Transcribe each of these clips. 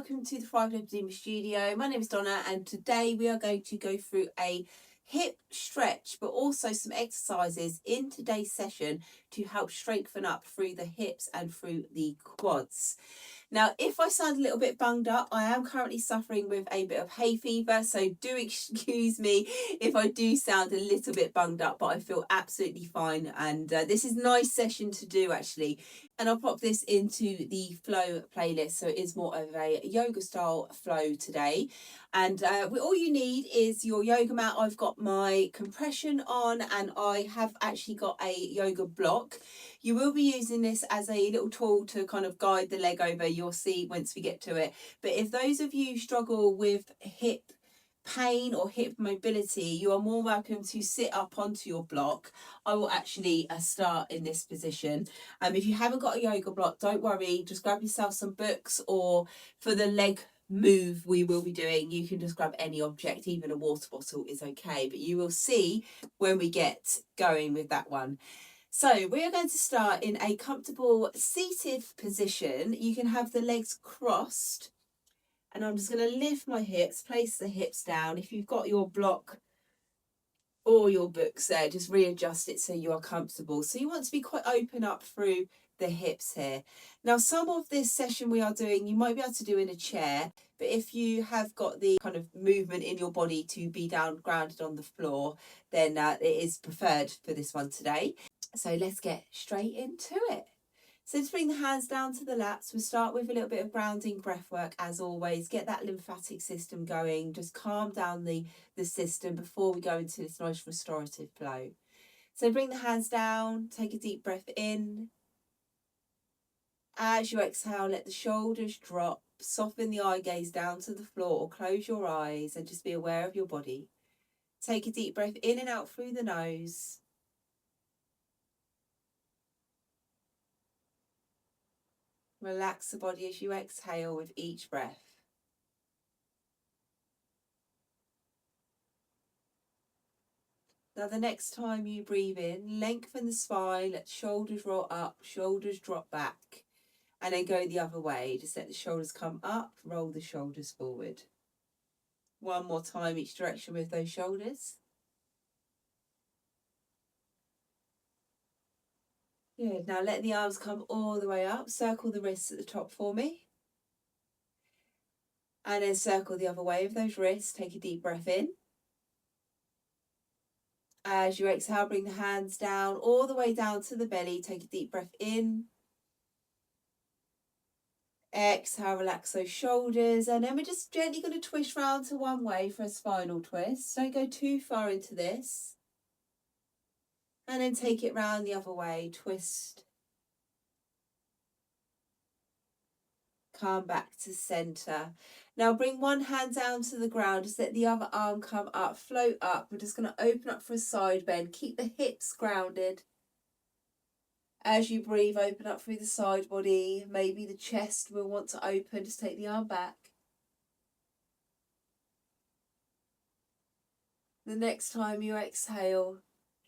welcome to the Thrive Lipoedema studio. My name is Donna and today we are going to go through a hip stretch but also some exercises in today's session to help strengthen up through the hips and through the quads. Now, if I sound a little bit bunged up, I am currently suffering with a bit of hay fever, so do excuse me if I do sound a little bit bunged up, but I feel absolutely fine. And this is a nice session to do actually. And I'll pop this into the flow playlist, so it is more of a yoga style flow today. And all you need is your yoga mat. I've got my compression on and I have actually got a yoga block. You will be using this as a little tool to kind of guide the leg over. You'll see once we get to it. But if those of you struggle with hip pain or hip mobility, you are more welcome to sit up onto your block. I will actually start in this position. If you haven't got a yoga block, don't worry, just grab yourself some books, or for the leg move we will be doing, you can just grab any object, even a water bottle is okay, but you will see when we get going with that one. So we are going to start in a comfortable seated position. You can have the legs crossed and I'm just going to lift my hips, place the hips down. If you've got your block or your books there, just readjust it so you are comfortable. So you want to be quite open up through the hips here. Now, some of this session we are doing, you might be able to do in a chair, but if you have got the kind of movement in your body to be down grounded on the floor, then it is preferred for this one today. So let's get straight into it. So to bring the hands down to the laps, we'll start with a little bit of grounding breath work as always. Get that lymphatic system going. Just calm down the system before we go into this nice restorative flow. So bring the hands down, take a deep breath in. As you exhale, let the shoulders drop. Soften the eye gaze down to the floor or close your eyes and just be aware of your body. Take a deep breath in and out through the nose. Relax the body as you exhale with each breath. Now the next time you breathe in, lengthen the spine, let the shoulders roll up, shoulders drop back, and then go the other way. Just let the shoulders come up, roll the shoulders forward. One more time each direction with those shoulders. Good. Now let the arms come all the way up. Circle the wrists at the top for me. And then circle the other way with those wrists. Take a deep breath in. As you exhale, bring the hands down, all the way down to the belly. Take a deep breath in. Exhale, relax those shoulders. And then we're just gently going to twist round to one way for a spinal twist. Don't go too far into this. And then take it round the other way, twist. Come back to centre. Now bring one hand down to the ground, just let the other arm come up, float up. We're just going to open up for a side bend. Keep the hips grounded. As you breathe, open up through the side body. Maybe the chest will want to open. Just take the arm back. The next time you exhale,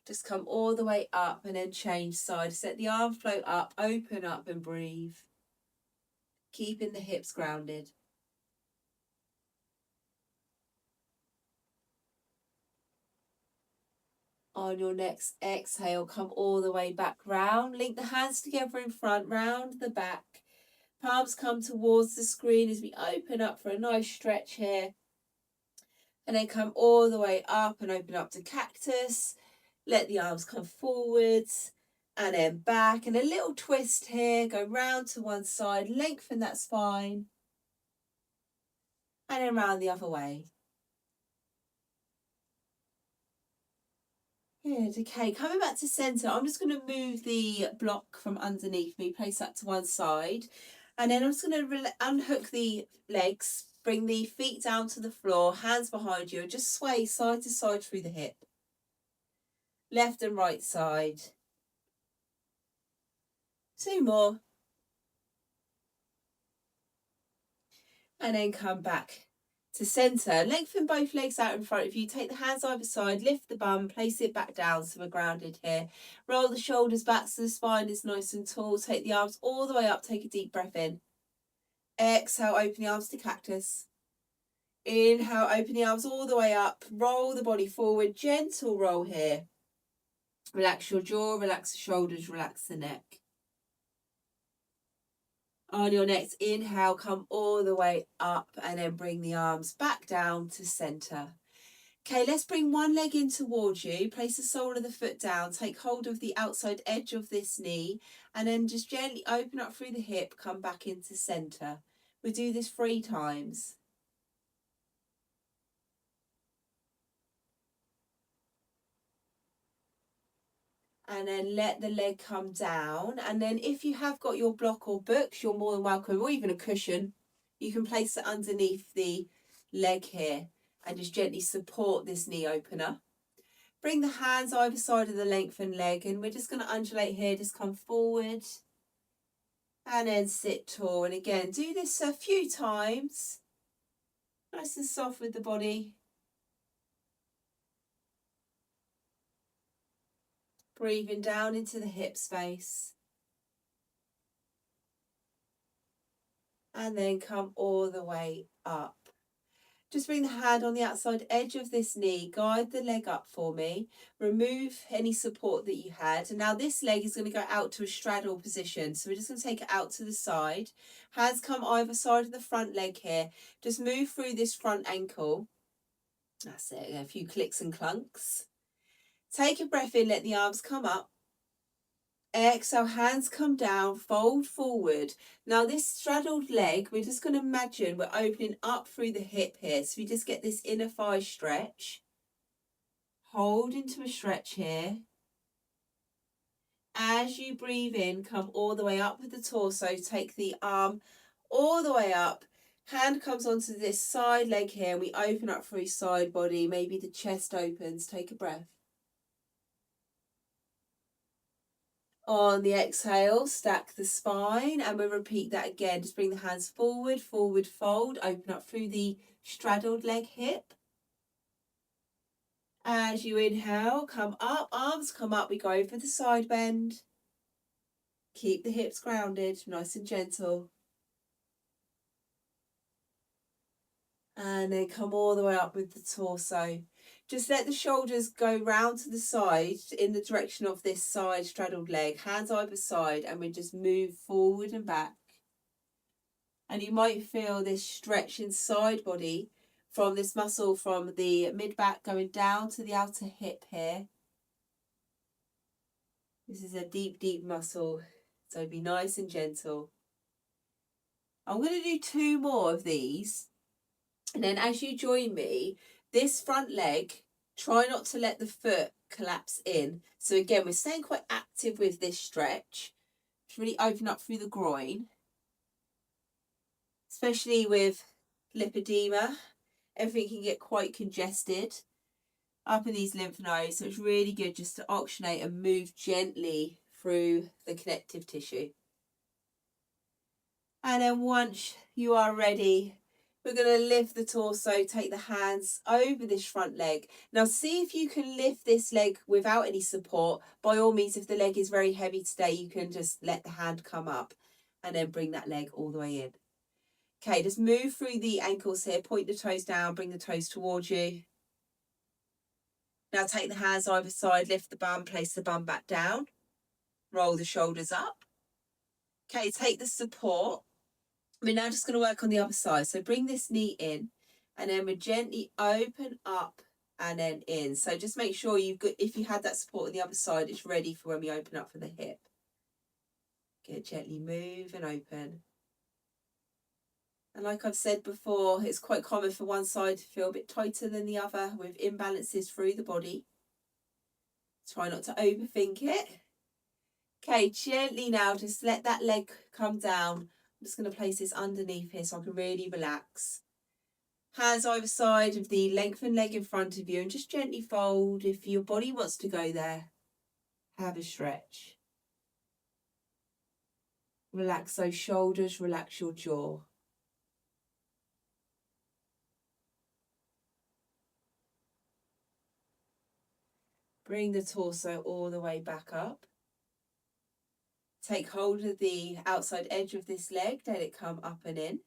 just come all the way up and then change sides. Let the arm float up, open up and breathe. Keeping the hips grounded. On your next exhale, come all the way back round. Link the hands together in front, round the back. Palms come towards the screen as we open up for a nice stretch here. And then come all the way up and open up to cactus. Let the arms come forwards and then back. And a little twist here. Go round to one side. Lengthen that spine. And then round the other way. Good. Okay, coming back to centre. I'm just going to move the block from underneath me. Place that to one side. And then I'm just going to unhook the legs. Bring the feet down to the floor. Hands behind you. And just sway side to side through the hip. Left and right side. 2 more. And then come back to centre. Lengthen both legs out in front of you. Take the hands either side. Lift the bum. Place it back down so we're grounded here. Roll the shoulders back so the spine is nice and tall. Take the arms all the way up. Take a deep breath in. Exhale, open the arms to cactus. Inhale, open the arms all the way up. Roll the body forward. Gentle roll here. Relax your jaw, relax the shoulders, relax the neck. On your next inhale, come all the way up and then bring the arms back down to center. Okay, let's bring one leg in towards you. Place the sole of the foot down. Take hold of the outside edge of this knee and then just gently open up through the hip. Come back into center. We do this 3 times. And then let the leg come down. And then if you have got your block or books, you're more than welcome, or even a cushion, you can place it underneath the leg here and just gently support this knee opener. Bring the hands either side of the lengthened leg and we're just going to undulate here. Just come forward and then sit tall. And again, do this a few times. Nice and soft with the body. Breathing down into the hip space. And then come all the way up. Just bring the hand on the outside edge of this knee, guide the leg up for me, remove any support that you had. And now this leg is going to go out to a straddle position. So we're just going to take it out to the side. Hands come either side of the front leg here. Just move through this front ankle. That's it, a few clicks and clunks. Take a breath in, let the arms come up. Exhale, hands come down, fold forward. Now this straddled leg, we're just going to imagine we're opening up through the hip here. So we just get this inner thigh stretch. Hold into a stretch here. As you breathe in, come all the way up with the torso. Take the arm all the way up. Hand comes onto this side leg here. And we open up through side body. Maybe the chest opens. Take a breath. On the exhale, stack the spine and we'll repeat that again. Just bring the hands forward, forward fold, open up through the straddled leg hip. As you inhale, come up, arms come up, we go for the side bend. Keep the hips grounded, nice and gentle. And then come all the way up with the torso. Just let the shoulders go round to the side in the direction of this side straddled leg. Hands either side and we just move forward and back. And you might feel this stretch in side body from this muscle from the mid-back going down to the outer hip here. This is a deep, deep muscle. So be nice and gentle. I'm going to do 2 more of these. And then as you join me, this front leg, try not to let the foot collapse in. So again, we're staying quite active with this stretch. Just really open up through the groin. Especially with lipedema, everything can get quite congested up in these lymph nodes. So it's really good just to oxygenate and move gently through the connective tissue. And then once you are ready, we're going to lift the torso, take the hands over this front leg. Now see if you can lift this leg without any support. By all means, if the leg is very heavy today, you can just let the hand come up and then bring that leg all the way in. Okay, just move through the ankles here, point the toes down, bring the toes towards you. Now take the hands either side, lift the bum, place the bum back down. Roll the shoulders up. Okay, take the support. We're now just going to work on the other side. So bring this knee in and then we gently open up and then in. So just make sure you've got, if you had that support on the other side, it's ready for when we open up for the hip. Okay, gently move and open. And like I've said before, it's quite common for one side to feel a bit tighter than the other with imbalances through the body. Try not to overthink it. Okay, gently now, just let that leg come down. I'm just going to place this underneath here so I can really relax. Hands either side of the lengthened leg in front of you and just gently fold. If your body wants to go there, have a stretch. Relax those shoulders, relax your jaw. Bring the torso all the way back up. Take hold of the outside edge of this leg, let it come up and in.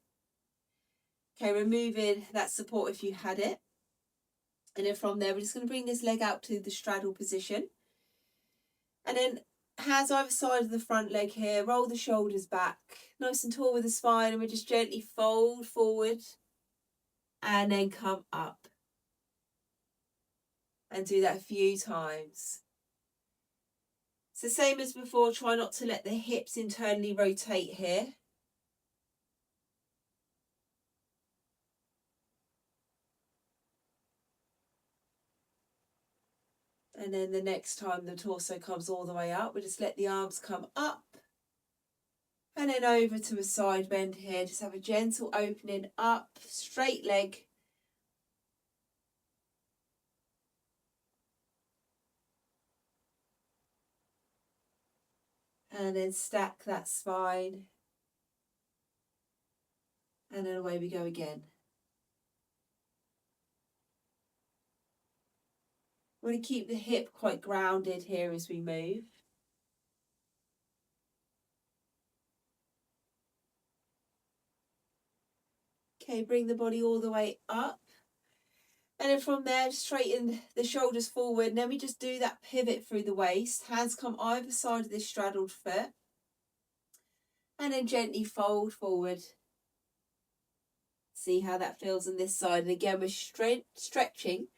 Okay, removing that support if you had it. And then from there, we're just going to bring this leg out to the straddle position. And then hands either side of the front leg here, roll the shoulders back, nice and tall with the spine, and we just gently fold forward and then come up. And do that a few times. So same as before, try not to let the hips internally rotate here. And then the next time the torso comes all the way up, we just let the arms come up. And then over to a side bend here. Just have a gentle opening up, straight leg. And then stack that spine. And then away we go again. We want to keep the hip quite grounded here as we move. Okay, bring the body all the way up. And then from there, straighten the shoulders forward. And then we just do that pivot through the waist. Hands come either side of this straddled foot. And then gently fold forward. See how that feels on this side. And again, we're stretching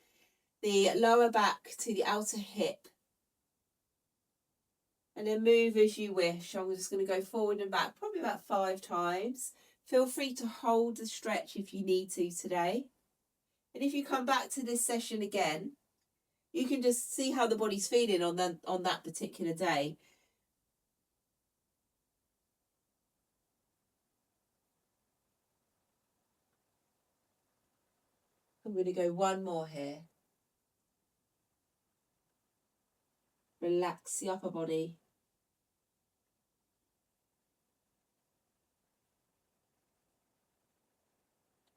the lower back to the outer hip. And then move as you wish. I'm just going to go forward and back, probably about 5 times. Feel free to hold the stretch if you need to today. And if you come back to this session again, you can just see how the body's feeling on that particular day. I'm going to go one more here. Relax the upper body.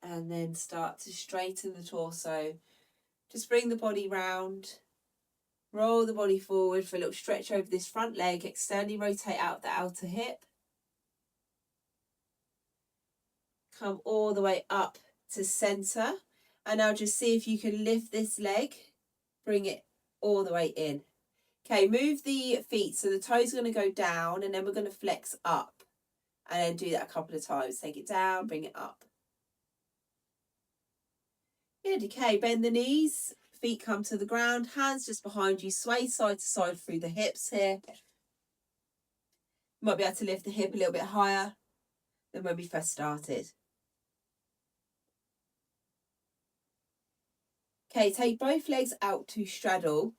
And then start to straighten the torso. Just bring the body round. Roll the body forward for a little stretch over this front leg. Externally rotate out the outer hip. Come all the way up to center. And now just see if you can lift this leg. Bring it all the way in. Okay, move the feet. So the toes are going to go down and then we're going to flex up. And then do that a couple of times. Take it down, bring it up. Good, okay, bend the knees. Feet come to the ground. Hands just behind you. Sway side to side through the hips here. You might be able to lift the hip a little bit higher than when we first started. Okay, take both legs out to straddle.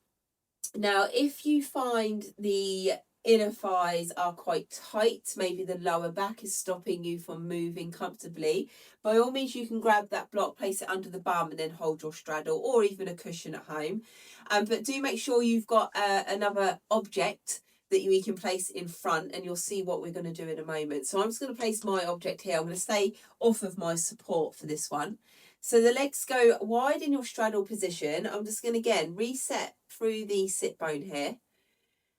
Now, if you find the inner thighs are quite tight, maybe the lower back is stopping you from moving comfortably, by all means you can grab that block, place it under the bum and then hold your straddle, or even a cushion at home. But do make sure you've got another object that you can place in front, and you'll see what we're going to do in a moment. So I'm just going to place my object here. I'm going to stay off of my support for this one. So the legs go wide in your straddle position. I'm just going to, again, reset through the sit bone here.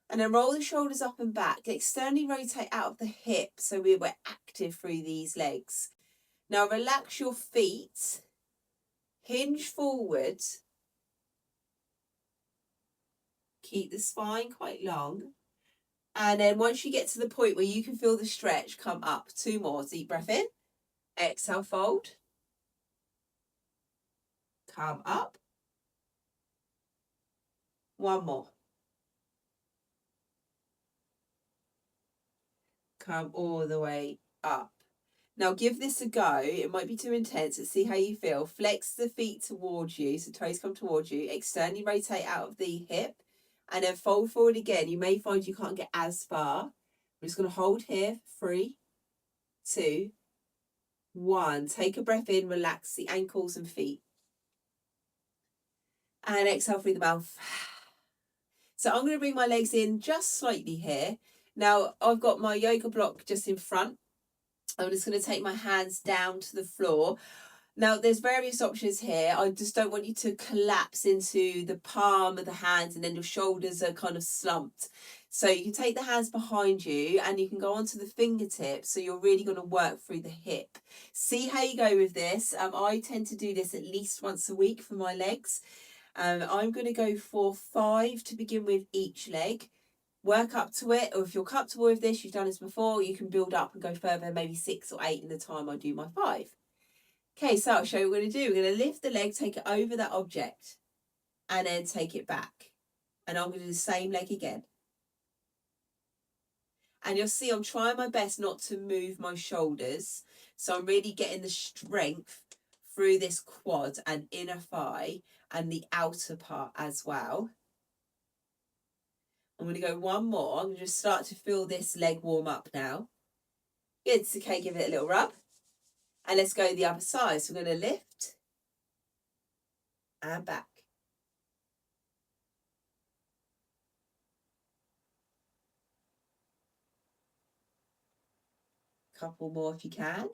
And then roll the shoulders up and back. Externally rotate out of the hip so we're active through these legs. Now relax your feet. Hinge forward. Keep the spine quite long. And then once you get to the point where you can feel the stretch, come up. 2 more. Deep breath in. Exhale, fold. Come up. 1 more. Come all the way up. Now give this a go. It might be too intense. Let's see how you feel. Flex the feet towards you. So toes come towards you. Externally rotate out of the hip. And then fold forward again. You may find you can't get as far. I'm just going to hold here. 3, 2, 1. Take a breath in. Relax the ankles and feet. And exhale through the mouth. So I'm going to bring my legs in just slightly here. Now I've got my yoga block just in front. I'm just going to take my hands down to the floor. Now, there's various options here. I just don't want you to collapse into the palm of the hands and then your shoulders are kind of slumped. So you can take the hands behind you and you can go onto the fingertips. So you're really going to work through the hip. See how you go with this. I tend to do this at least once a week for my legs. I'm going to go for 5 to begin with each leg. Work up to it, or if you're comfortable with this, you've done this before, you can build up and go further, maybe 6 or 8 in the time I do my 5. Okay, so I'll show you what we're going to do. We're going to lift the leg, take it over that object, and then take it back. And I'm going to do the same leg again. And you'll see I'm trying my best not to move my shoulders. So I'm really getting the strength through this quad and inner thigh and the outer part as well. I'm going to go one more. I'm going to just start to feel this leg warm up now. Good, okay, give it a little rub. And let's go the other side. So we're going to lift and back. Couple more if you can.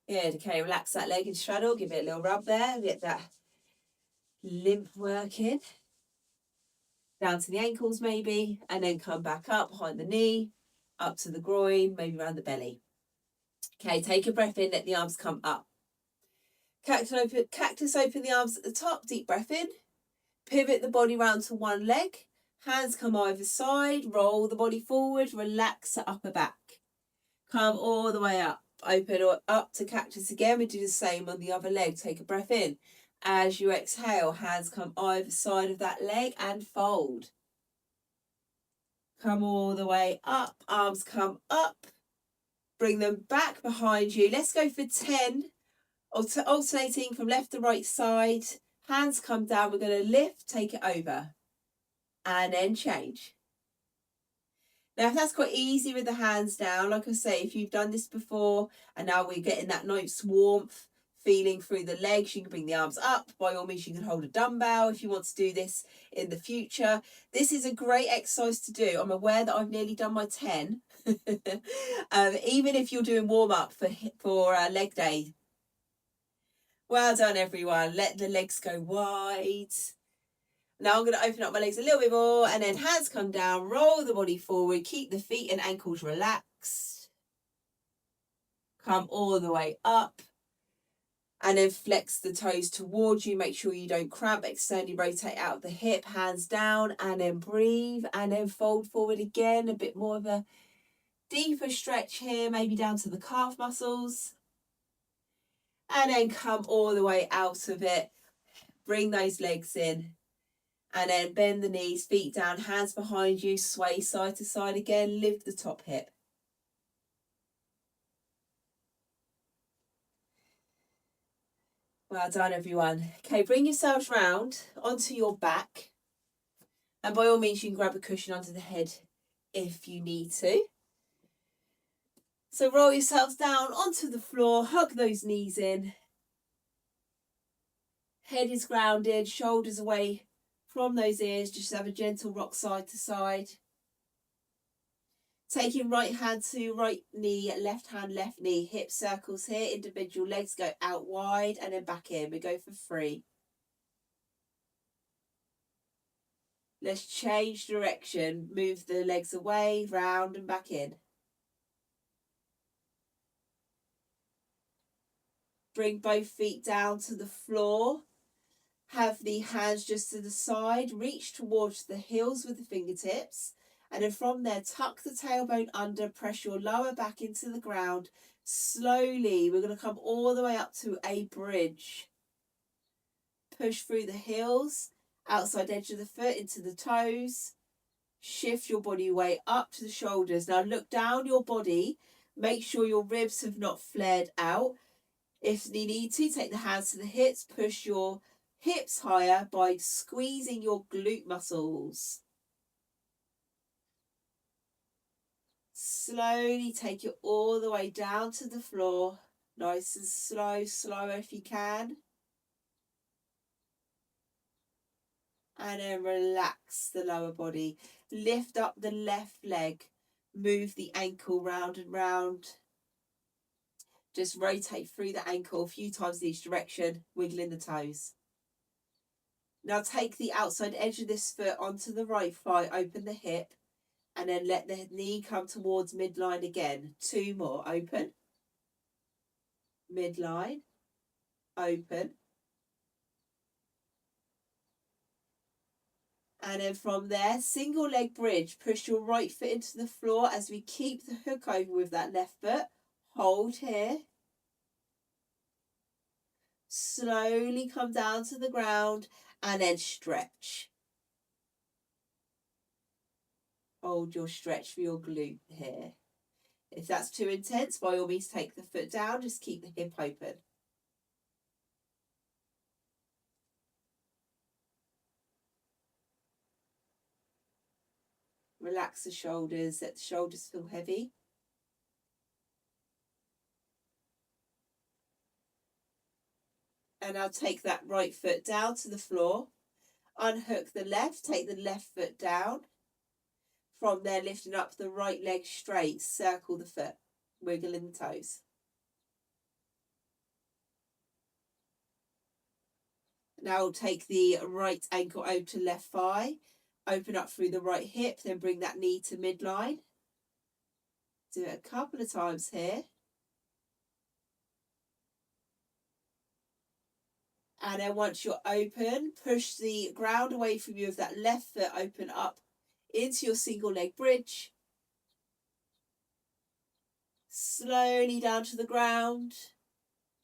Good, okay, relax that leg and straddle. Give it a little rub there. Get that lymph working. Down to the ankles maybe. And then come back up behind the knee. Up to the groin, maybe around the belly. Okay, take a breath in. Let the arms come up. Cactus open the arms at the top. Deep breath in. Pivot the body round to one leg. Hands come either side. Roll the body forward. Relax the upper back. Come all the way up. Open up to cactus again. We do the same on the other leg. Take a breath in. As you exhale, hands come either side of that leg and fold. Come all the way up. Arms come up. Bring them back behind you. Let's go for 10. Alternating from left to right side. Hands come down. We're going to lift, take it over. And then change. Now, if that's quite easy with the hands down, like I say, if you've done this before and now we're getting that nice warmth feeling through the legs, you can bring the arms up. By all means, you can hold a dumbbell if you want to do this in the future. This is a great exercise to do. I'm aware that I've nearly done my 10. Even if you're doing warm up for leg day. Well done, everyone. Let the legs go wide. Now I'm going to open up my legs a little bit more and then hands come down, roll the body forward, keep the feet and ankles relaxed. Come all the way up and then flex the toes towards you. Make sure you don't cramp, externally rotate out of the hip, hands down and then breathe and then fold forward again. A bit more of a deeper stretch here, maybe down to the calf muscles. And then come all the way out of it. Bring those legs in. And then bend the knees, feet down, hands behind you, sway side to side again, lift the top hip. Well done, everyone. Okay, bring yourselves round onto your back. And by all means, you can grab a cushion under the head if you need to. So roll yourselves down onto the floor, hug those knees in. Head is grounded, shoulders away from those ears, just have a gentle rock side to side. Taking right hand to right knee, left hand, left knee, hip circles here, individual legs go out wide and then back in. We go for 3. Let's change direction, move the legs away, round and back in. Bring both feet down to the floor. Have the hands just to the side, reach towards the heels with the fingertips. And then from there, tuck the tailbone under, press your lower back into the ground. Slowly, we're going to come all the way up to a bridge. Push through the heels, outside edge of the foot into the toes. Shift your body weight up to the shoulders. Now look down your body. Make sure your ribs have not flared out. If you need to, take the hands to the hips. Push your hips higher by squeezing your glute muscles. Slowly take it all the way down to the floor. Nice and slow, slower if you can. And then relax the lower body. Lift up the left leg. move the ankle round and round. Just rotate through the ankle a few times in each direction, wiggling the toes. Now take the outside edge of this foot onto the right thigh, open the hip, and then let the knee come towards midline again. 2 more, open, midline, open. And then from there, single leg bridge, push your right foot into the floor as we keep the hook over with that left foot. Hold here. Slowly come down to the ground and then stretch. Hold your stretch for your glute here. If that's too intense, by all means take the foot down, just keep the hip open. Relax the shoulders, let the shoulders feel heavy. And now take that right foot down to the floor. Unhook the left, take the left foot down. From there, lifting up the right leg straight, circle the foot, wiggling the toes. Now take the right ankle over to left thigh, open up through the right hip, then bring that knee to midline. Do it a couple of times here. And then once you're open, push the ground away from you with that left foot, open up into your single leg bridge. Slowly down to the ground.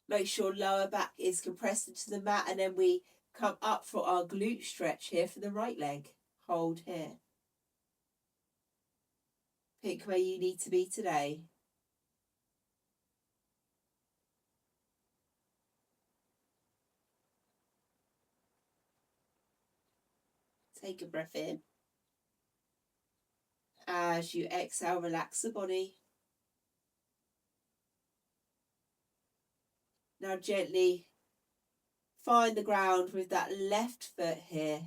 Make sure lower back is compressed into the mat, and then we come up for our glute stretch here for the right leg. Hold here. Pick where you need to be today. Take a breath in. As you exhale, relax the body. Now gently find the ground with that left foot here.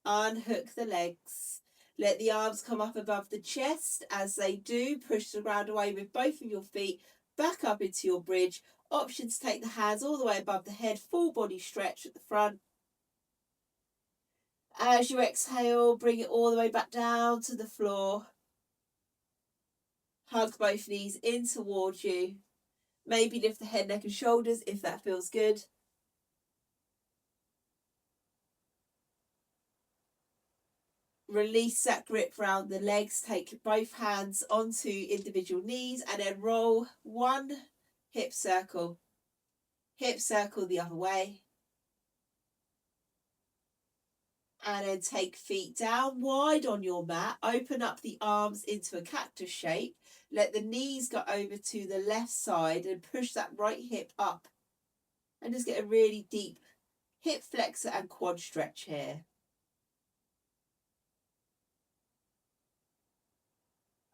Unhook the legs. Let the arms come up above the chest. As they do, push the ground away with both of your feet. Back up into your bridge. Option to take the hands all the way above the head. Full body stretch at the front. As you exhale, bring it all the way back down to the floor. Hug both knees in towards you. Maybe lift the head, neck and shoulders if that feels good. Release that grip around the legs. Take both hands onto individual knees and then roll one hip circle. Hip circle the other way. And then take feet down wide on your mat. Open up the arms into a cactus shape. Let the knees go over to the left side and push that right hip up. And just get a really deep hip flexor and quad stretch here.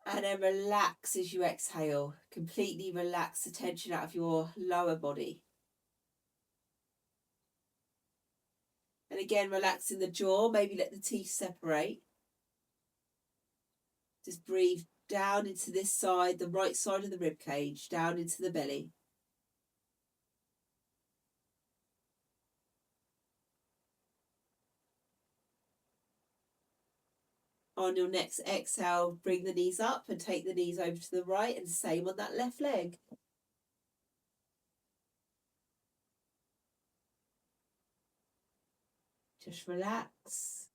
And then relax as you exhale. Completely relax the tension out of your lower body. And again, relaxing the jaw, maybe let the teeth separate. Just breathe down into this side, the right side of the rib cage, down into the belly. On your next exhale, bring the knees up and take the knees over to the right, and same on that left leg. Just relax.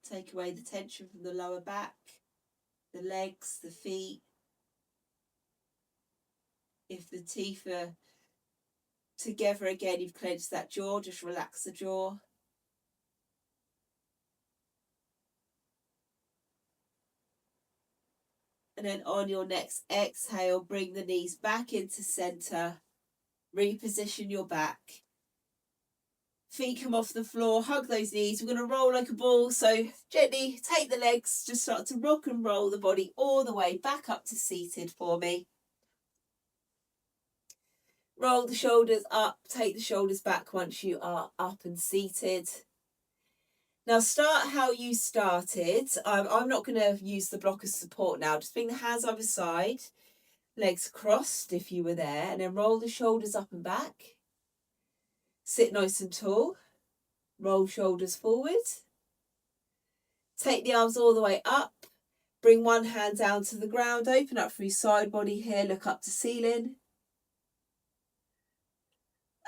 Take away the tension from the lower back, the legs, the feet. If the teeth are together again, you've clenched that jaw, just relax the jaw. And then on your next exhale, bring the knees back into center. Reposition your back. Feet come off the floor, hug those knees. We're going to roll like a ball. So gently take the legs, just start to rock and roll the body all the way back up to seated for me. Roll the shoulders up, take the shoulders back once you are up and seated. Now start how you started. I'm not going to use the block as support now. Just bring the hands either side, legs crossed if you were there, and then roll the shoulders up and back. Sit nice and tall. Roll shoulders forward. Take the arms all the way up. Bring one hand down to the ground. Open up through side body here. Look up to ceiling.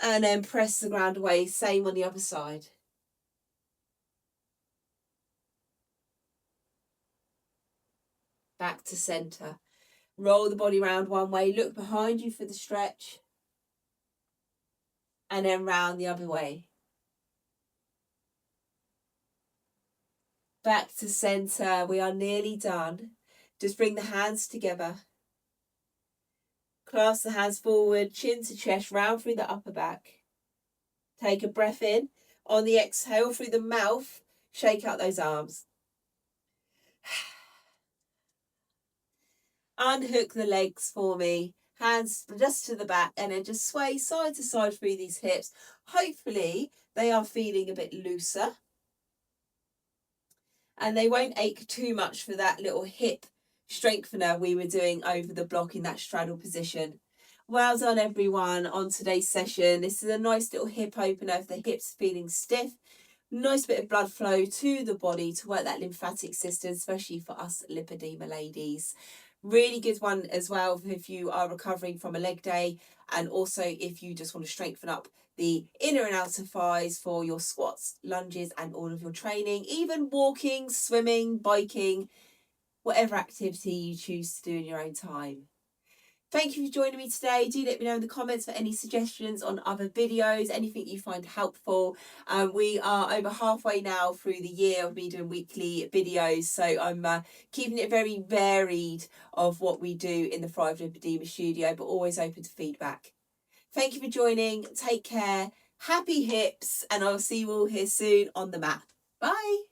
And then press the ground away. Same on the other side. Back to centre. Roll the body round one way. Look behind you for the stretch. And then round the other way. Back to centre. We are nearly done. Just bring the hands together. Clasp the hands forward, chin to chest, round through the upper back. Take a breath in. On the exhale through the mouth, shake out those arms. Unhook the legs for me. Hands just to the back and then just sway side to side through these hips. Hopefully they are feeling a bit looser. And they won't ache too much for that little hip strengthener we were doing over the block in that straddle position. Well done everyone on today's session. This is a nice little hip opener if the hips feeling stiff. Nice bit of blood flow to the body to work that lymphatic system, especially for us lipedema ladies. Really good one as well if you are recovering from a leg day, and also if you just want to strengthen up the inner and outer thighs for your squats, lunges and all of your training, even walking, swimming, biking, whatever activity you choose to do in your own time. Thank you for joining me today. Do let me know in the comments for any suggestions on other videos, anything you find helpful. We are over halfway now through the year of me doing weekly videos, so I'm keeping it very varied of what we do in the Thrive Lipedema studio, but always open to feedback. Thank you for joining. Take care. Happy hips, and I'll see you all here soon on the mat. Bye.